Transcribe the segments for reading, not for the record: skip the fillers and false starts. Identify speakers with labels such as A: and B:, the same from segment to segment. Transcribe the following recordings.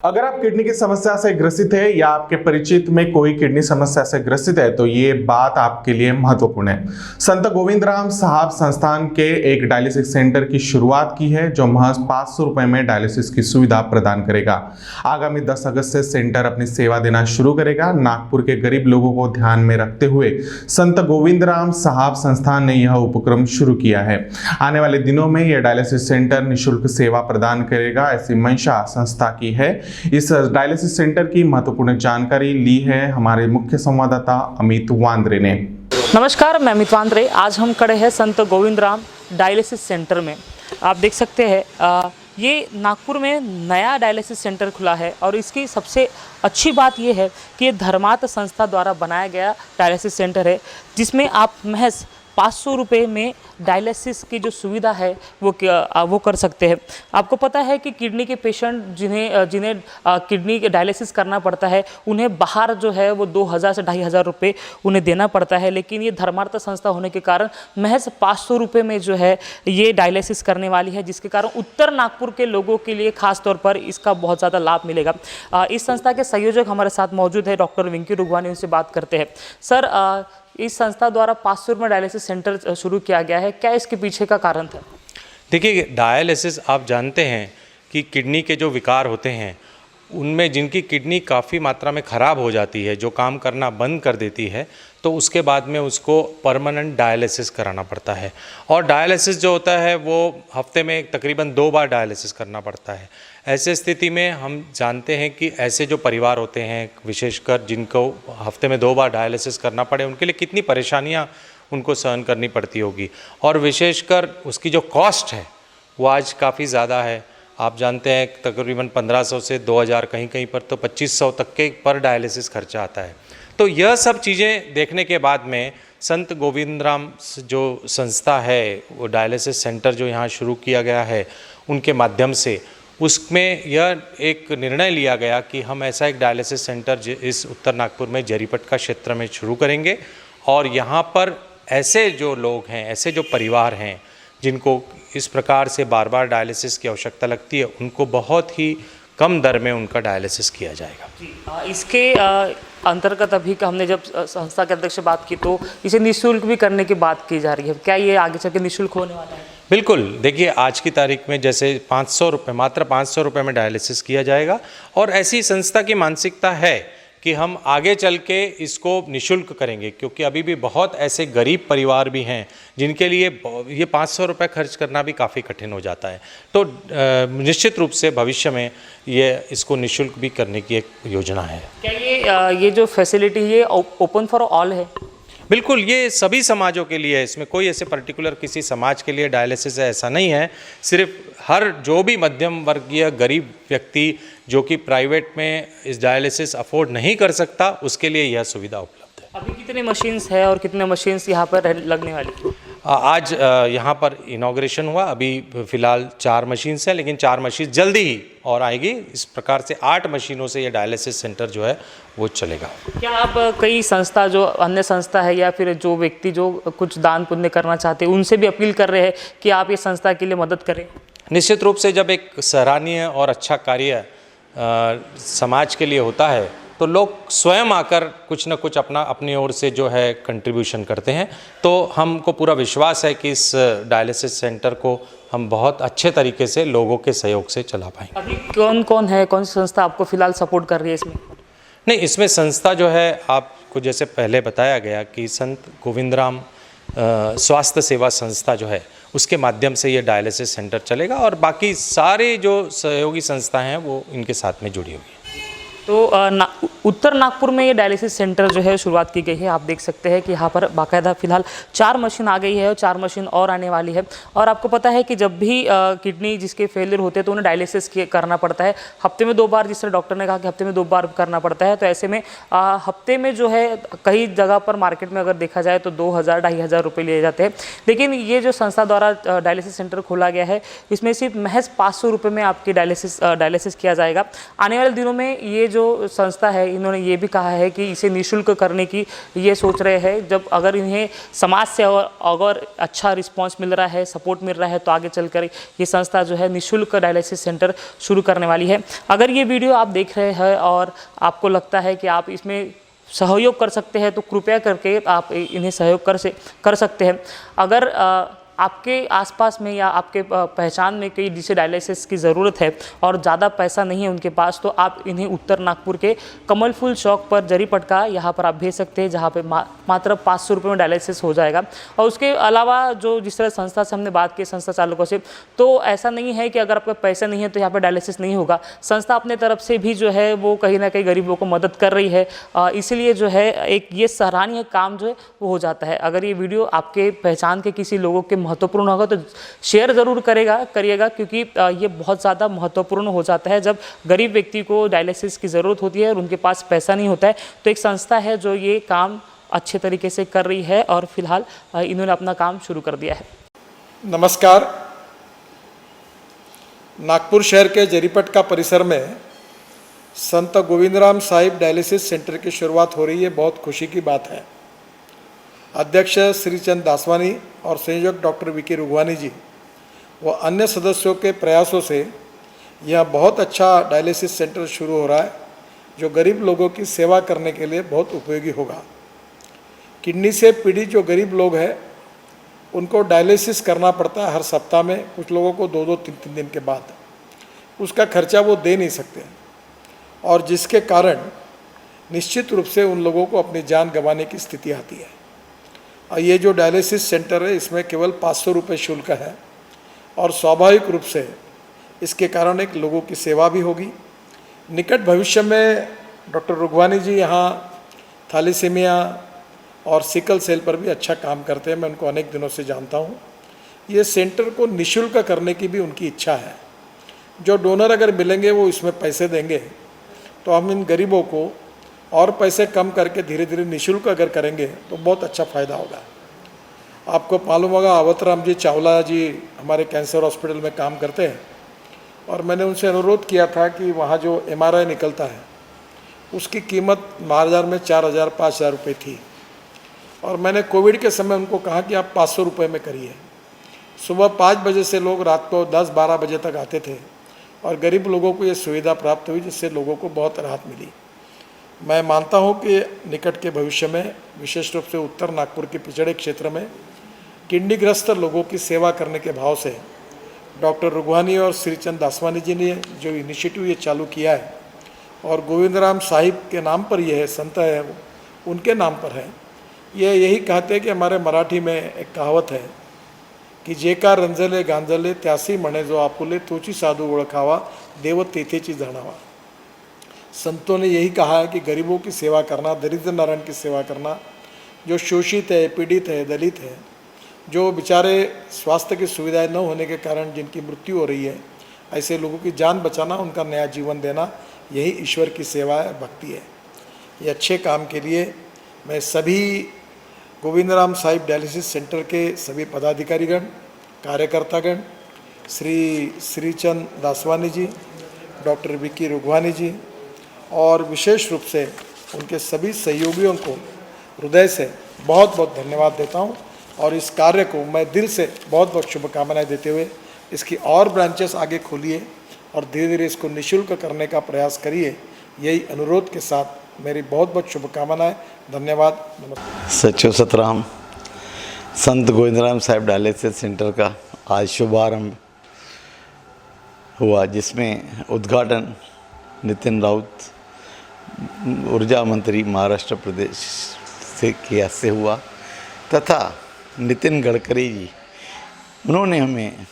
A: अगर आप किडनी की समस्या से ग्रसित है या आपके परिचित में कोई किडनी समस्या से ग्रसित है तो ये बात आपके लिए महत्वपूर्ण है। संत गोविंद राम साहब संस्थान के एक डायलिसिस सेंटर की शुरुआत की है जो महज 500 रुपए में डायलिसिस की सुविधा प्रदान करेगा। आगामी 10 अगस्त से सेंटर अपनी सेवा देना शुरू करेगा। नागपुर के गरीब लोगों को ध्यान में रखते हुए संत गोविंद राम साहब संस्थान ने यह उपक्रम शुरू किया है। आने वाले दिनों में यह डायलिसिस सेंटर निःशुल्क सेवा प्रदान करेगा, ऐसी मंशा संस्था की है। इस डायलिसिस सेंटर की महत्वपूर्ण जानकारी ली है हमारे मुख्य संवाददाता अमित वांद्रे ने।
B: नमस्कार, मैं अमित वांद्रे। आज हम खड़े हैं संत गोविंद राम डायलिसिस सेंटर में। आप देख सकते हैं ये नागपुर में नया डायलिसिस सेंटर खुला है और इसकी सबसे अच्छी बात ये है कि ये धर्मार्थ संस्था द्वारा बनाया गया डायलिसिस सेंटर है, जिसमें आप महज 500 रुपये में डायलिसिस की जो सुविधा है वो कर सकते हैं। आपको पता है कि किडनी के पेशेंट जिन्हें किडनी डायलिसिस करना पड़ता है उन्हें बाहर जो है वो 2000 से 2500 रुपये उन्हें देना पड़ता है, लेकिन ये धर्मार्थ संस्था होने के कारण महज 500 रुपये में जो है ये डायलिसिस करने वाली है, जिसके कारण उत्तर नागपुर के लोगों के लिए खास तौर पर इसका बहुत ज़्यादा लाभ मिलेगा। इस संस्था के संयोजक हमारे साथ मौजूद है, डॉक्टर विंकी रुगवानी, उनसे बात करते हैं। सर, इस संस्था द्वारा 500 रुपये डायलिसिस सेंटर शुरू किया गया है, क्या इसके पीछे का कारण था?
C: देखिए, डायलिसिस आप जानते हैं कि किडनी के जो विकार होते हैं उनमें जिनकी किडनी काफ़ी मात्रा में ख़राब हो जाती है, जो काम करना बंद कर देती है, तो उसके बाद में उसको परमानेंट डायलिसिस कराना पड़ता है। और डायलिसिस जो होता है वो हफ्ते में तकरीबन 2 बार डायलिसिस करना पड़ता है। ऐसे स्थिति में हम जानते हैं कि ऐसे जो परिवार होते हैं, विशेषकर जिनको हफ्ते में 2 बार डायलिसिस करना पड़े, उनके लिए कितनी परेशानियाँ उनको सहन करनी पड़ती होगी। और विशेषकर उसकी जो कॉस्ट है वो आज काफ़ी ज़्यादा है। आप जानते हैं तकरीबन 1500 से 2000, कहीं कहीं पर तो 2500 तक के पर डायलिसिस खर्चा आता है। तो यह सब चीज़ें देखने के बाद में संत गोविंद राम जो संस्था है, वो डायलिसिस सेंटर जो यहाँ शुरू किया गया है उनके माध्यम से, उसमें यह एक निर्णय लिया गया कि हम ऐसा एक डायलिसिस सेंटर इस उत्तर नागपुर में जरीपटका क्षेत्र में शुरू करेंगे। और यहाँ पर ऐसे जो लोग हैं, ऐसे जो परिवार हैं जिनको इस प्रकार से बार बार डायलिसिस की आवश्यकता लगती है, उनको बहुत ही कम दर में उनका डायलिसिस किया जाएगा।
B: इसके अंतर्गत अभी हमने जब संस्था के अध्यक्ष से बात की तो इसे निःशुल्क भी करने की बात की जा रही है, क्या ये आगे चल के निःशुल्क होने वाला है?
C: बिल्कुल। देखिए, आज की तारीख में जैसे 500 रुपये, मात्र 500 रुपये में डायलिसिस किया जाएगा। और ऐसी संस्था की मानसिकता है कि हम आगे चल के इसको निःशुल्क करेंगे, क्योंकि अभी भी बहुत ऐसे गरीब परिवार भी हैं जिनके लिए ये 500 रुपये खर्च करना भी काफ़ी कठिन हो जाता है। तो निश्चित रूप से भविष्य में ये इसको निःशुल्क भी करने की एक योजना है।
B: क्या ये जो फैसिलिटी है ये ओपन फॉर ऑल है?
C: बिल्कुल, ये सभी समाजों के लिए है। इसमें कोई ऐसे पर्टिकुलर किसी समाज के लिए डायलिसिस है ऐसा नहीं है। सिर्फ हर जो भी मध्यम वर्गीय गरीब व्यक्ति जो कि प्राइवेट में इस डायलिसिस अफोर्ड नहीं कर सकता, उसके लिए यह सुविधा उपलब्ध है।
B: अभी कितने मशीन्स है और कितने मशीन्स यहाँ पर लगने वाली?
C: आज यहाँ पर इनॉग्रेशन हुआ। अभी फ़िलहाल 4 मशीन्स हैं, लेकिन 4 मशीन जल्दी ही और आएगी। इस प्रकार से 8 मशीनों से ये डायलिसिस सेंटर जो है वो चलेगा।
B: क्या आप कई संस्था, जो अन्य संस्था है या फिर जो व्यक्ति जो कुछ दान पुण्य करना चाहते हैं, उनसे भी अपील कर रहे हैं कि आप ये संस्था के लिए मदद करें?
C: निश्चित रूप से जब एक सराहनीय और अच्छा कार्य समाज के लिए होता है तो लोग स्वयं आकर कुछ न कुछ अपनी ओर से जो है कंट्रीब्यूशन करते हैं। तो हमको पूरा विश्वास है कि इस डायलिसिस सेंटर को हम बहुत अच्छे तरीके से लोगों के सहयोग से चला पाएंगे।
B: अभी कौन सी संस्था आपको फिलहाल सपोर्ट कर रही है इसमें?
C: नहीं, इसमें संस्था जो है आपको जैसे पहले बताया गया कि संत गोविंद राम स्वास्थ्य सेवा संस्था जो है उसके माध्यम से ये डायलिसिस सेंटर चलेगा और बाकी सारे जो सहयोगी संस्थाएं हैं वो इनके साथ में जुड़ी हुई हैं।
B: तो उत्तर नागपुर में ये डायलिसिस सेंटर जो है शुरुआत की गई है। आप देख सकते हैं कि यहाँ पर बाकायदा फिलहाल 4 मशीन आ गई है और 4 मशीन और आने वाली है। और आपको पता है कि जब भी किडनी जिसके फेलियर होते हैं तो उन्हें डायलिसिस करना पड़ता है हफ्ते में 2 बार, जिस तरह डॉक्टर ने कहा कि हफ्ते में 2 बार करना पड़ता है। तो ऐसे में हफ्ते में जो है कई जगह पर मार्केट में अगर देखा जाए तो 2000-2500 रुपये लिए जाते हैं, लेकिन ये जो संस्था द्वारा डायलिसिस सेंटर खोला गया है इसमें सिर्फ महज 500 रुपये में आपकी डायलिसिस किया जाएगा। आने वाले दिनों में ये जो संस्था है इन्होंने ये भी कहा है कि इसे निःशुल्क करने की ये सोच रहे हैं। जब अगर इन्हें समाज से और अगर अच्छा रिस्पांस मिल रहा है, सपोर्ट मिल रहा है, तो आगे चलकर ये संस्था जो है निःशुल्क डायलिसिस सेंटर शुरू करने वाली है। अगर ये वीडियो आप देख रहे हैं और आपको लगता है कि आप इसमें सहयोग कर सकते हैं तो कृपया करके आप इन्हें सहयोग कर सकते हैं। अगर आपके आसपास में या आपके पहचान में कोई जिसे डायलिसिस की ज़रूरत है और ज़्यादा पैसा नहीं है उनके पास, तो आप इन्हें उत्तर नागपुर के कमल फूल चौक पर जरीपटका यहाँ पर आप भेज सकते हैं, जहाँ पे मात्र 500 रुपये में डायलिसिस हो जाएगा। और उसके अलावा जो जिस तरह संस्था से हमने बात की, संस्था चालकों से, तो ऐसा नहीं है कि अगर आपके पैसे नहीं है तो यहाँ पर डायलिसिस नहीं होगा। संस्था अपने तरफ से भी जो है वो कहीं ना कहीं गरीबों को मदद कर रही है, इसीलिए जो है एक ये सराहनीय काम जो है वो हो जाता है। अगर ये वीडियो आपके पहचान के किसी लोगों के महत्वपूर्ण होगा तो शेयर ज़रूर करिएगा, क्योंकि ये बहुत ज़्यादा महत्वपूर्ण हो जाता है जब गरीब व्यक्ति को डायलिसिस की ज़रूरत होती है और उनके पास पैसा नहीं होता है। तो एक संस्था है जो ये काम अच्छे तरीके से कर रही है और फिलहाल इन्होंने अपना काम शुरू कर दिया है।
D: नमस्कार। नागपुर शहर के जरीपटका परिसर में संत गोविंदराम साहिब डायलिसिस सेंटर की शुरुआत हो रही है, बहुत खुशी की बात है। अध्यक्ष श्रीचंद दासवानी और संयोजक डॉक्टर वीके रुगवानी जी व अन्य सदस्यों के प्रयासों से यह बहुत अच्छा डायलिसिस सेंटर शुरू हो रहा है, जो गरीब लोगों की सेवा करने के लिए बहुत उपयोगी होगा। किडनी से पीड़ित जो गरीब लोग हैं उनको डायलिसिस करना पड़ता है हर सप्ताह में, कुछ लोगों को 2-2, 3-3 दिन के बाद। उसका खर्चा वो दे नहीं सकते और जिसके कारण निश्चित रूप से उन लोगों को अपनी जान गंवाने की स्थिति आती है। और ये जो डायलिसिस सेंटर है इसमें केवल 500 रुपये शुल्क है और स्वाभाविक रूप से इसके कारण एक लोगों की सेवा भी होगी। निकट भविष्य में डॉक्टर रुगवानी जी यहाँ थैलेसीमिया और सिकल सेल पर भी अच्छा काम करते हैं, मैं उनको अनेक दिनों से जानता हूँ। ये सेंटर को निःशुल्क करने की भी उनकी इच्छा है। जो डोनर अगर मिलेंगे वो इसमें पैसे देंगे तो हम इन गरीबों को और पैसे कम करके धीरे धीरे निःशुल्क अगर करेंगे तो बहुत अच्छा फ़ायदा होगा। आपको मालूम होगा अवतराम जी चावला जी हमारे कैंसर हॉस्पिटल में काम करते हैं और मैंने उनसे अनुरोध किया था कि वहाँ जो MRI निकलता है उसकी कीमत बाज़ार में 4,000-5,000 रुपये थी और मैंने कोविड के समय उनको कहा कि आप 500 रुपये में करिए। सुबह 5 बजे से लोग रात को 10-12 बजे तक आते थे और गरीब लोगों को ये सुविधा प्राप्त हुई, जिससे लोगों को बहुत राहत मिली। मैं मानता हूँ कि निकट के भविष्य में विशेष रूप से उत्तर नागपुर के पिछड़े क्षेत्र में किडनीग्रस्त लोगों की सेवा करने के भाव से डॉक्टर रुगवानी और श्रीचंद दासवानी जी ने जो इनिशिएटिव ये चालू किया है और गोविंदराम साहिब के नाम पर ये है, संत है उनके नाम पर है। ये यही कहते हैं कि हमारे मराठी में एक कहावत है कि जे का रंजले गांजले त्यासी म्हणे जो आपुले तोची साधू ओळखावा देव तेथेची जाणावा। संतों ने यही कहा है कि गरीबों की सेवा करना, दरिद्र नारायण की सेवा करना, जो शोषित है, पीड़ित है, दलित है, जो बेचारे स्वास्थ्य की सुविधाएं न होने के कारण जिनकी मृत्यु हो रही है, ऐसे लोगों की जान बचाना, उनका नया जीवन देना, यही ईश्वर की सेवा है, भक्ति है। ये अच्छे काम के लिए मैं सभी गोविंदराम साहिब डायलिसिस सेंटर के सभी पदाधिकारीगण, कार्यकर्तागण, श्रीचंद दासवानी जी, डॉक्टर वीके रुगवानी जी और विशेष रूप से उनके सभी सहयोगियों को हृदय से बहुत बहुत धन्यवाद देता हूं और इस कार्य को मैं दिल से बहुत बहुत शुभकामनाएं देते हुए इसकी और ब्रांचेस आगे खोलिए और धीरे धीरे इसको निःशुल्क करने का प्रयास करिए, यही अनुरोध के साथ मेरी बहुत बहुत शुभकामनाएं। धन्यवाद। नमस्कार।
E: सच्चो सतराम। संत गोविंदराम साहिब डायलिसिस सेंटर का आज शुभारंभ हुआ, जिसमें उद्घाटन नितिन राउत ऊर्जा मंत्री महाराष्ट्र प्रदेश से हुआ तथा नितिन गडकरी जी, उन्होंने हमें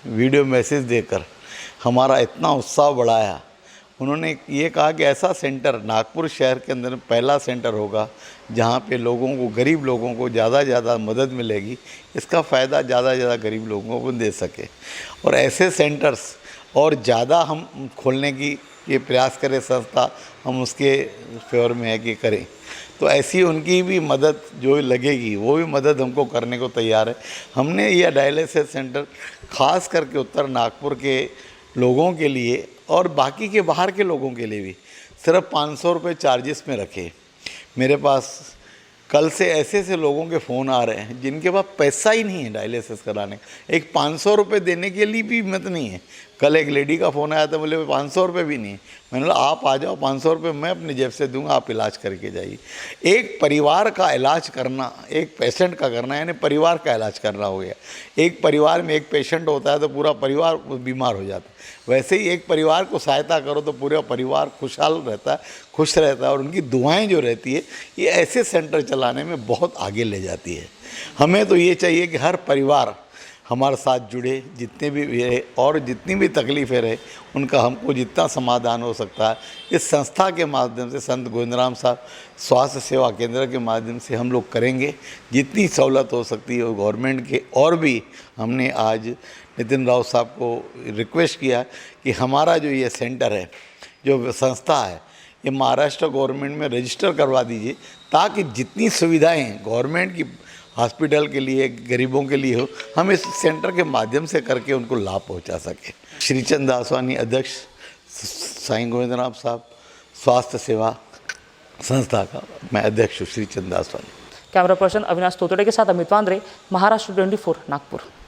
E: वीडियो मैसेज देकर हमारा इतना उत्साह बढ़ाया। उन्होंने ये कहा कि ऐसा सेंटर नागपुर शहर के अंदर पहला सेंटर होगा जहाँ पे लोगों को, गरीब लोगों को ज़्यादा से ज़्यादा मदद मिलेगी, इसका फ़ायदा ज़्यादा से ज़्यादा गरीब लोगों को दे सके और ऐसे सेंटर्स और ज़्यादा हम खोलने की ये प्रयास करें संस्था, हम उसके फेवर में है कि करें। तो ऐसी उनकी भी मदद जो लगेगी वो भी मदद हमको करने को तैयार है। हमने यह डायलिसिस सेंटर ख़ास करके उत्तर नागपुर के लोगों के लिए और बाकी के बाहर के लोगों के लिए भी सिर्फ 500 रुपये चार्जेस में रखे। मेरे पास कल से ऐसे ऐसे लोगों के फ़ोन आ रहे हैं जिनके पास पैसा ही नहीं है डायलिसिस कराने का। एक 500 रुपये देने के लिए भी हिम्मत नहीं है। कल एक लेडी का फ़ोन आया था, बोले 500 रुपये भी नहीं। मैंने बोला आप आ जाओ, 500 रुपये मैं अपनी जेब से दूंगा, आप इलाज करके जाइए। एक परिवार का इलाज करना, एक पेशेंट का करना, यानी परिवार का इलाज करना हो गया। एक परिवार में एक पेशेंट होता है तो पूरा परिवार बीमार हो जाता है। वैसे ही एक परिवार को सहायता करो तो पूरा परिवार खुशहाल रहता है, खुश रहता है, और उनकी दुआएं जो रहती है ये ऐसे सेंटर चलाने में बहुत आगे ले जाती है। हमें तो ये चाहिए कि हर परिवार हमारे साथ जुड़े, जितने भी रहे और जितनी भी तकलीफ़ें रहे उनका हमको जितना समाधान हो सकता है इस संस्था के माध्यम से, संत गोविंदराम साहब स्वास्थ्य सेवा केंद्र के माध्यम से हम लोग करेंगे। जितनी सहूलत हो सकती है गवर्नमेंट के, और भी हमने आज नितिन राउत साहब को रिक्वेस्ट किया कि हमारा जो ये सेंटर है, जो संस्था है, ये महाराष्ट्र गवर्नमेंट में रजिस्टर करवा दीजिए, ताकि जितनी सुविधाएं गवर्नमेंट की हॉस्पिटल के लिए, गरीबों के लिए हो, हम इस सेंटर के माध्यम से करके उनको लाभ पहुंचा सकें। श्रीचंद दासवानी, अध्यक्ष साईं गोविंदराम साहब स्वास्थ्य सेवा संस्था का मैं अध्यक्ष हूँ, श्रीचंद दासवानी।
B: कैमरा पर्सन अविनाश तोतड़े के साथ अमित वांद्रे, महाराष्ट्र 24 नागपुर।